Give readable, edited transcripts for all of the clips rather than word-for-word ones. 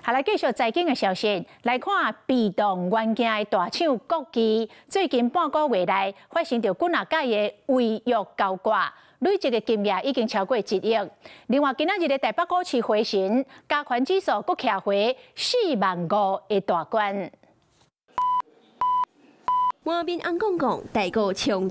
下來繼續財經的消息，來看被動元件的大廠國巨，最近半個月內發生着幾啊件的違約交割，累積的金額已經超過1億。另外，今仔日的台北股市回升，加權指數佫徛回45000的大關。外面紅講講，台股衝，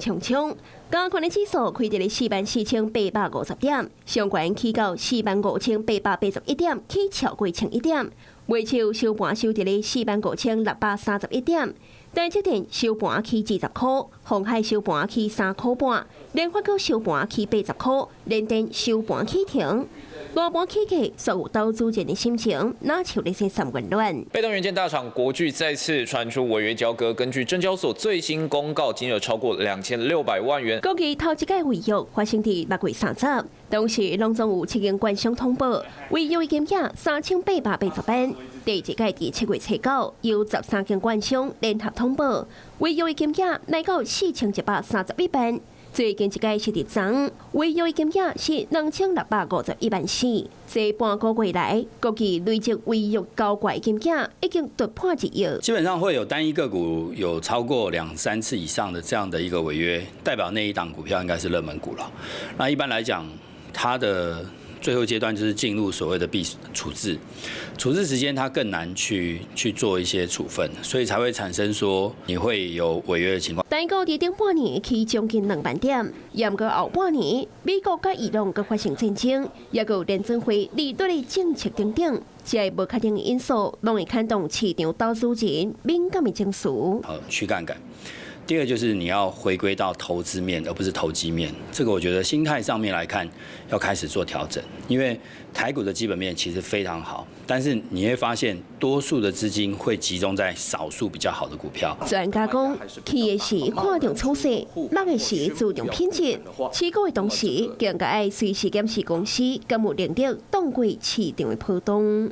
加權的指數開在44850點，上懸起到45881點，起超過1001點。尾收收盤收在45631點，台積電收盤起20塊，鴻海收盤起3塊半，聯發科收盤起80塊，聯電收盤起停。大盤起價，所有投資人的心情哪像那些3溫暖。被動元件大廠國巨再次傳出違約交割，根據證交所最新公告，金額超過2600萬元。國巨頭一屆違約發生在6月30日，當時攏總有7間官商通報，違約的金額3880萬。第二屆在7月初9，有13間官商聯合通報，違約的金額來到4131萬。最近一屆是第3，違約的金額是2651萬4。這半個月來，國巨累積違約交割的金額已經突破1億。基本上會有單一個股有超過2、3次以上的這樣的一個違約，代表那一檔股票應該是熱門股了。那一般來講，它的最後階段就是進入所謂的必處置，處置時間它更難去做一些處分，所以才會產生說你會有違約的情況。台股在頂半年起將近2萬點，也過後半年，美國甲伊朗閣發生戰爭，也有聯準會利率的政策等等，這些不確定因素，攏會牽動市場投資人敏感的情緒。去槓桿。第二就是你要回歸到投資面，而不是投機面。這個我覺得心態上面來看，要開始做調整。因為台股的基本面其實非常好，但是你會發現，多數的資金會集中在少數比較好的股票。專家講，起的時看重趨勢，落的時注重品質。持股的同時，更加愛隨時檢視公司敢有能力擋過市場的波動。